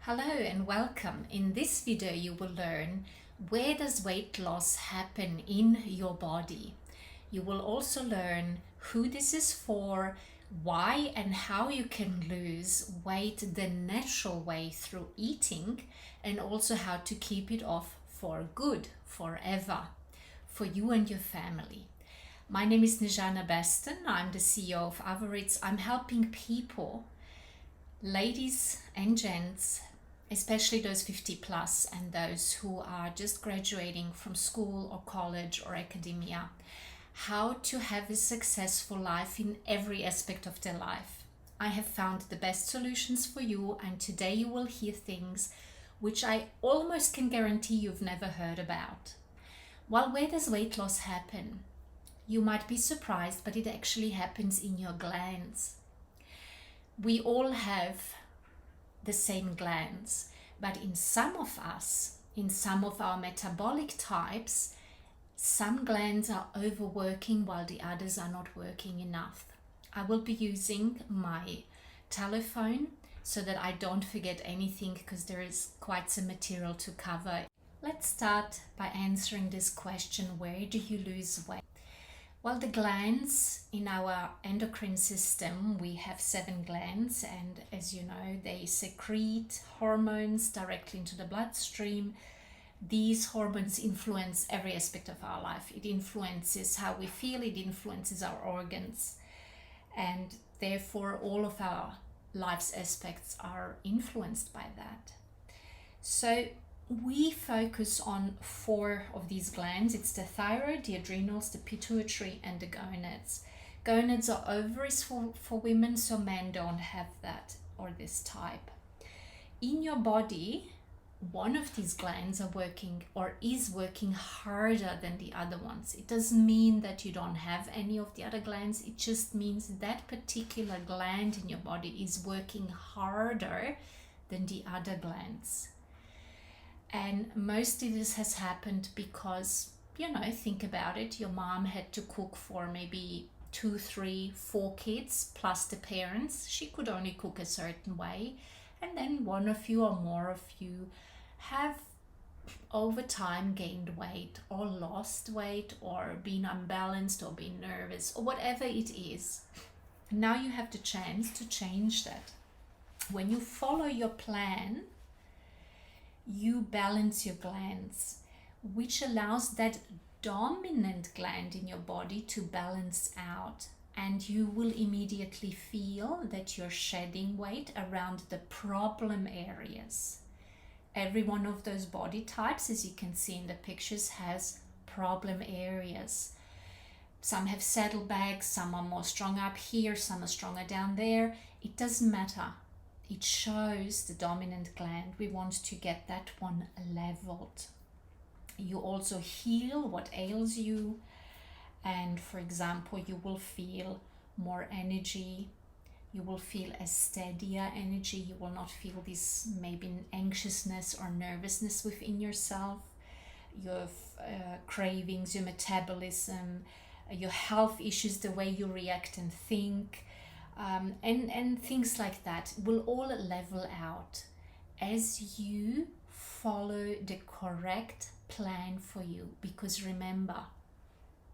Hello and welcome. In this video you will learn where does weight loss happen in your body. You will also learn who this is for, why and how you can lose weight the natural way through eating, and also how to keep it off for good, forever, for you and your family. My name is Snezana Baston. I'm the CEO of Average. I'm helping people, ladies and gents, especially those 50 plus and those who are just graduating from school or college or academia, how to have a successful life in every aspect of their life. I have found the best solutions for you, and today you will hear things which I almost can guarantee you've never heard about. Well, where does weight loss happen? You might be surprised, but it actually happens in your glands. We all have the same glands, but in some of us, in some of our metabolic types, some glands are overworking while the others are not working enough. I will be using my telephone so that I don't forget anything, because there is quite some material to cover. Let's start by answering this question: where do you lose weight? Well, the glands in our endocrine system, we have 7 glands, and as you know, they secrete hormones directly into the bloodstream. These hormones influence every aspect of our life. It influences how we feel, it influences our organs, and therefore all of our life's aspects are influenced by that. So we focus on 4 of these glands. It's the thyroid, the adrenals, the pituitary, and the gonads. Gonads are ovaries for women, so men don't have that or this type. In your body, one of these glands are working or is working harder than the other ones. It doesn't mean that you don't have any of the other glands. It just means that particular gland in your body is working harder than the other glands. And mostly this has happened because, think about it. Your mom had to cook for maybe 2, 3, 4 kids plus the parents. She could only cook a certain way. And then one of you or more of you have over time gained weight or lost weight or been unbalanced or been nervous or whatever it is. Now you have the chance to change that. When you follow your plan, you balance your glands, which allows that dominant gland in your body to balance out, and you will immediately feel that you're shedding weight around the problem areas. Every one of those body types, as you can see in the pictures, has problem areas. Some have saddlebags, some are more strong up here, some are stronger down there. It doesn't matter. It shows the dominant gland. We want to get that one leveled. You also heal what ails you, and for example, you will feel more energy. You will feel a steadier energy. You will not feel this maybe anxiousness or nervousness within yourself. Your cravings, your metabolism, your health issues, the way you react and think, and things like that will all level out as you follow the correct plan for you. Because remember,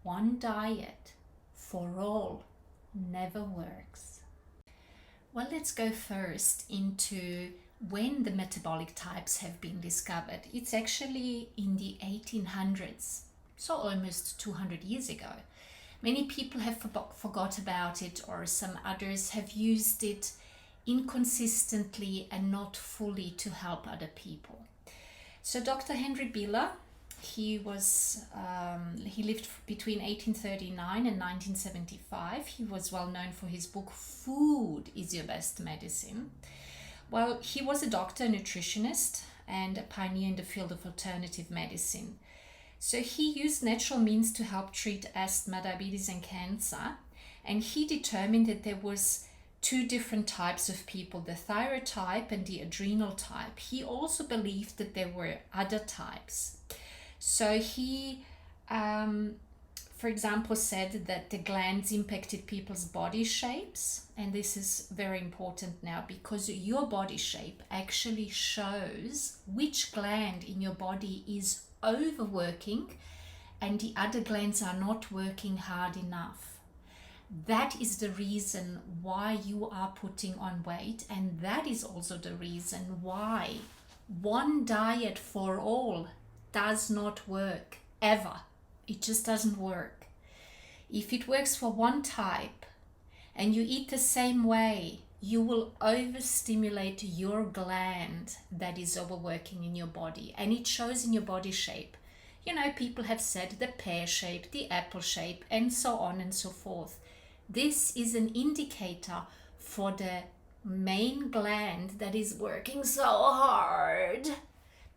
one diet for all never works. Well, let's go first into when the metabolic types have been discovered. It's actually in the 1800s, so almost 200 years ago. Many people have forgot about it, or some others have used it inconsistently and not fully to help other people. So Dr. Henry Biller, he lived between 1839 and 1975. He was well known for his book, Food is Your Best Medicine. Well, he was a doctor, a nutritionist, and a pioneer in the field of alternative medicine. So he used natural means to help treat asthma, diabetes, and cancer. And he determined that there was 2 different types of people, the thyroid type and the adrenal type. He also believed that there were other types. So he for example, said that the glands impacted people's body shapes. And this is very important now because your body shape actually shows which gland in your body is overworking and the other glands are not working hard enough. That is the reason why you are putting on weight, and that is also the reason why one diet for all does not work ever. It just doesn't work. If it works for one type and you eat the same way, you will overstimulate your gland that is overworking in your body, and it shows in your body shape. You know, people have said the pear shape, the apple shape, and so on and so forth. This is an indicator for the main gland that is working so hard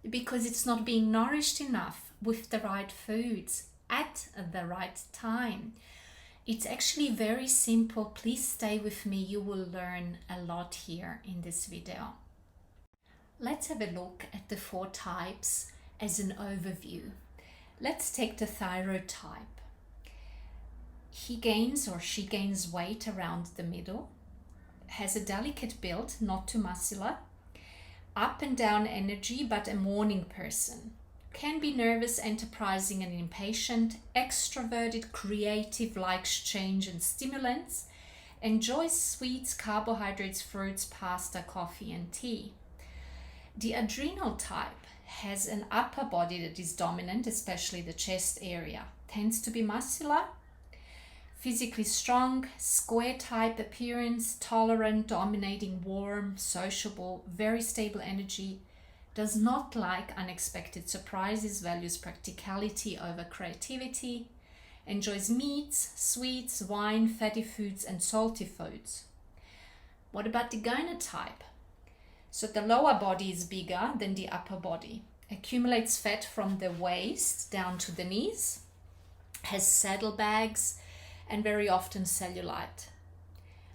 because it's not being nourished enough with the right foods at the right time. It's actually very simple. Please stay with me. You will learn a lot here in this video. Let's have a look at the 4 types as an overview. Let's take the thyroid type. He gains or she gains weight around the middle, has a delicate build, not too muscular, up and down energy, but a morning person. Can be nervous, enterprising and impatient, extroverted, creative, likes change and stimulants, enjoys sweets, carbohydrates, fruits, pasta, coffee and tea. The adrenal type has an upper body that is dominant, especially the chest area, tends to be muscular, physically strong, square type appearance, tolerant, dominating, warm, sociable, very stable energy, does not like unexpected surprises, values practicality over creativity, enjoys meats, sweets, wine, fatty foods and salty foods. What about the goner type? So the lower body is bigger than the upper body, accumulates fat from the waist down to the knees, has saddlebags and very often cellulite,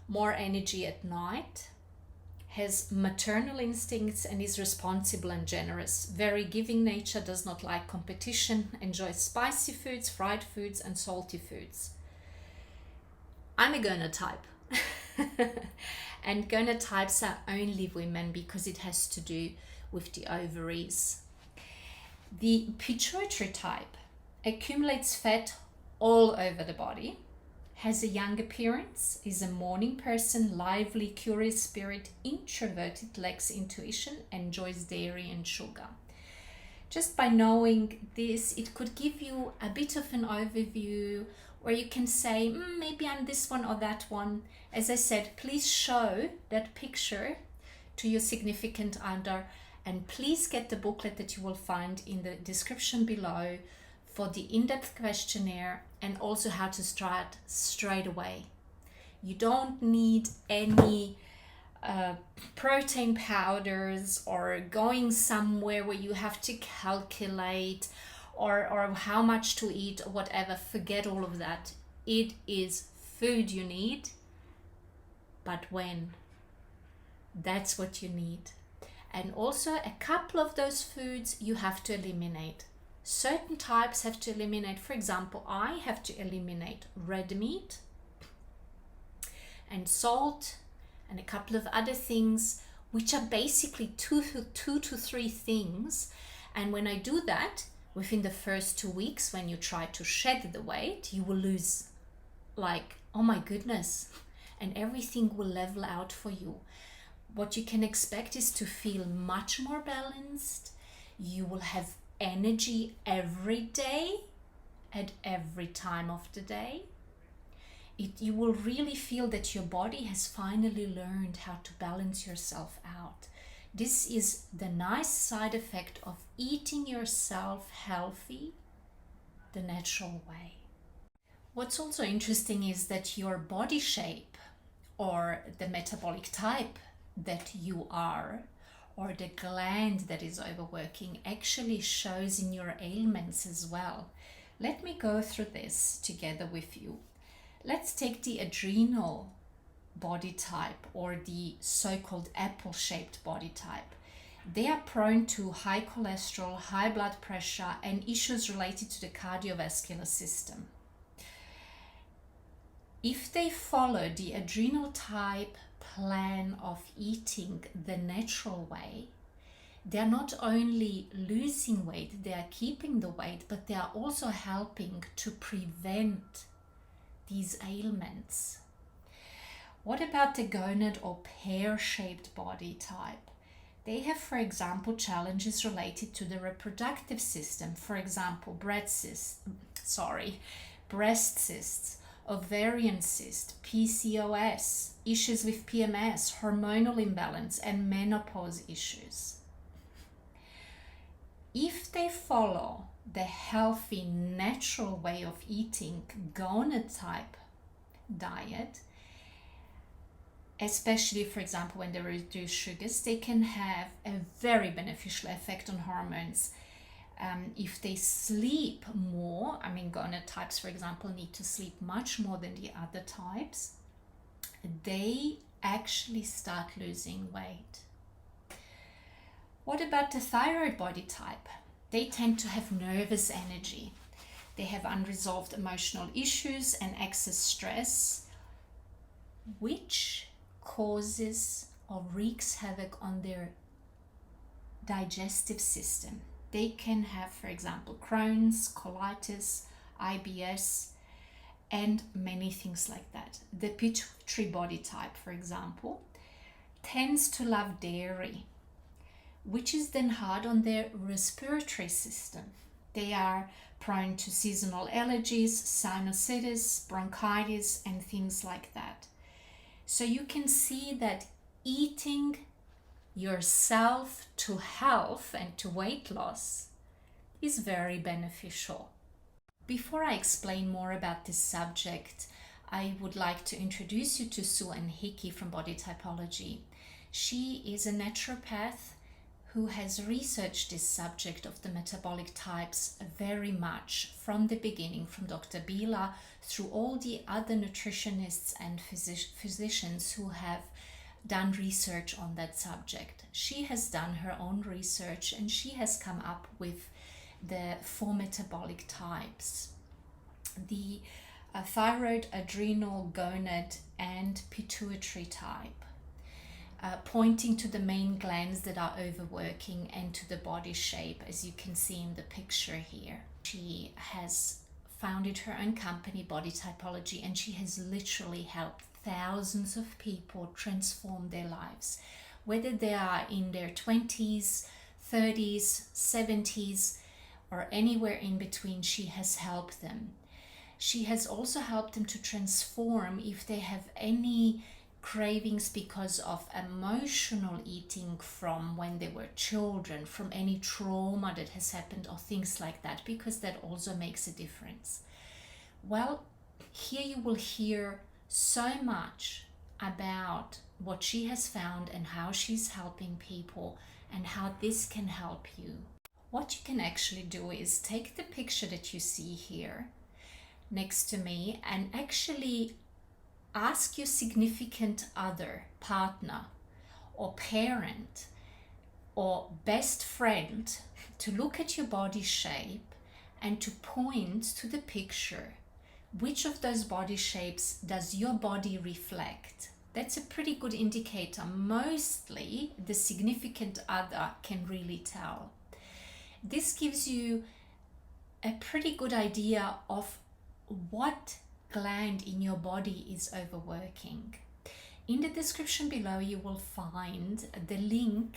more energy at night, has maternal instincts and is responsible and generous, very giving nature, does not like competition, enjoys spicy foods, fried foods and salty foods. I'm a goner type. And goner types are only women because it has to do with the ovaries. The pituitary type accumulates fat all over the body, has a young appearance, is a morning person, lively, curious spirit, introverted, lacks intuition, enjoys dairy and sugar. Just by knowing this, it could give you a bit of an overview where you can say, maybe I'm this one or that one. As I said, please show that picture to your significant other, and please get the booklet that you will find in the description below for the in-depth questionnaire and also how to start straight away. You don't need any protein powders or going somewhere where you have to calculate or how much to eat or whatever. Forget all of that. It is food you need, but when? That's what you need. And also a couple of those foods you have to eliminate. Certain types have to eliminate. For example, I have to eliminate red meat and salt and a couple of other things, which are basically two to three things. And when I do that, within the first 2 weeks, when you try to shed the weight, you will lose like, oh my goodness, and everything will level out for you. What you can expect is to feel much more balanced. You will have energy every day at every time of the day. You will really feel that your body has finally learned how to balance yourself out. This is the nice side effect of eating yourself healthy the natural way. What's also interesting is that your body shape or the metabolic type that you are, or the gland that is overworking, actually shows in your ailments as well. Let me go through this together with you. Let's take the adrenal body type, or the so-called apple-shaped body type. They are prone to high cholesterol, high blood pressure, and issues related to the cardiovascular system. if they follow the adrenal type plan of eating the natural way, they're not only losing weight, they are keeping the weight, but they are also helping to prevent these ailments. What about the gonad or pear-shaped body type? They have, for example, challenges related to the reproductive system. For example, breast cysts, ovarian cyst, PCOS, issues with PMS, hormonal imbalance, and menopause issues. If they follow the healthy, natural way of eating gonad type diet, especially, for example, when they reduce sugars, they can have a very beneficial effect on hormones. If they sleep more, gonad types, for example, need to sleep much more than the other types, they actually start losing weight. What about the thyroid body type? They tend to have nervous energy. They have unresolved emotional issues and excess stress, which causes or wreaks havoc on their digestive system. They can have, for example, Crohn's, colitis, IBS, and many things like that. The pituitary body type, for example, tends to love dairy, which is then hard on their respiratory system. They are prone to seasonal allergies, sinusitis, bronchitis, and things like that. So you can see that eating yourself to health and to weight loss is very beneficial. Before I explain more about this subject, I would like to introduce you to Snezana Baston from Body Typology. She is a naturopath who has researched this subject of the metabolic types very much from the beginning, from Dr. Bila through all the other nutritionists and physicians who have done research on that subject. She has done her own research and she has come up with the 4 metabolic types: the thyroid, adrenal, gonad, and pituitary type. Pointing to the main glands that are overworking and to the body shape, as you can see in the picture here. She has founded her own company, Body Typology, and she has literally helped thousands of people transform their lives, whether they are in their 20s, 30s, 70s, or anywhere in between. She has helped them. She has also helped them to transform if they have any cravings because of emotional eating from when they were children, from any trauma that has happened or things like that, because that also makes a difference. Well, here you will hear so much about what she has found and how she's helping people and how this can help you. What you can actually do is take the picture that you see here next to me and actually ask your significant other, partner, or parent, or best friend to look at your body shape and to point to the picture. Which of those body shapes does your body reflect? That's a pretty good indicator. Mostly the significant other can really tell. This gives you a pretty good idea of what gland in your body is overworking. In the description below you will find the link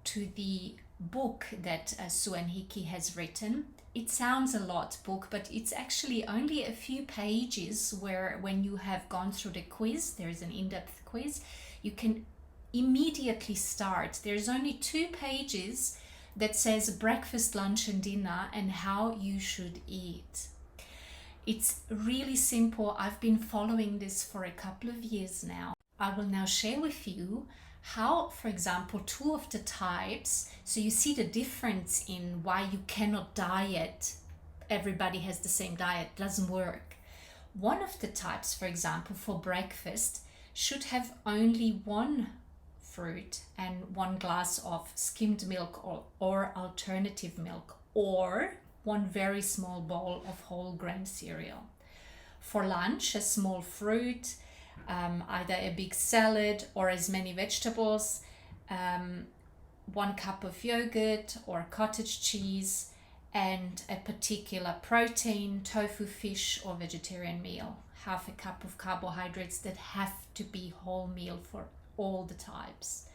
to the book that Snezana Baston has written. It sounds a lot, book, but it's actually only a few pages where when you have gone through the quiz, there's an in-depth quiz, you can immediately start. There's only 2 pages that says breakfast, lunch and dinner and how you should eat. It's really simple. I've been following this for a couple of years now. I will now share with you how, for example, 2 of the types, so you see the difference in why you cannot diet. Everybody has the same diet, doesn't work. One of the types, for example, for breakfast should have only 1 fruit and 1 glass of skimmed milk or alternative milk, or 1 very small bowl of whole grain cereal. For lunch, a small fruit, either a big salad or as many vegetables, 1 cup of yogurt or cottage cheese, and a particular protein, tofu, fish, or vegetarian meal. 1/2 cup of carbohydrates that have to be whole meal for all the types.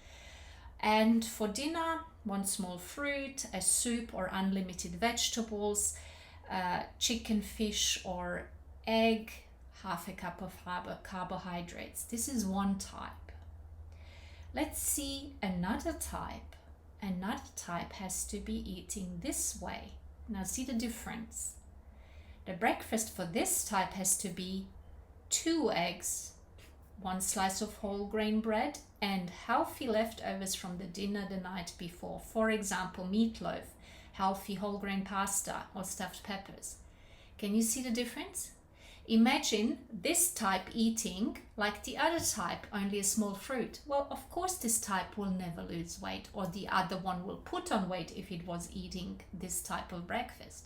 And for dinner, 1 small fruit, a soup or unlimited vegetables, chicken, fish, or egg, 1/2 cup of carbohydrates. This is one type. Let's see another type. Another type has to be eating this way. Now see the difference. The breakfast for this type has to be 2 eggs, 1 slice of whole grain bread, and healthy leftovers from the dinner the night before. For example, meatloaf, healthy whole grain pasta, or stuffed peppers. Can you see the difference? Imagine this type eating like the other type, only a small fruit. Well, of course this type will never lose weight, or the other one will put on weight if it was eating this type of breakfast.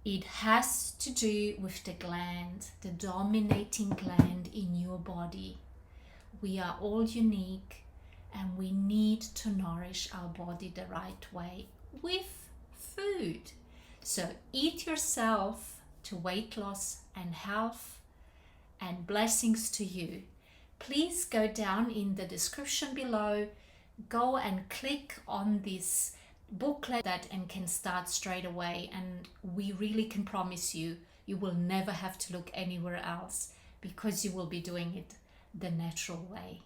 It has to do with the gland, the dominating gland in your body. We are all unique and we need to nourish our body the right way with food. So eat yourself to weight loss and health, and blessings to you. Please go down in the description below, go and click on this booklet and can start straight away, and we really can promise you, you will never have to look anywhere else because you will be doing it the natural way.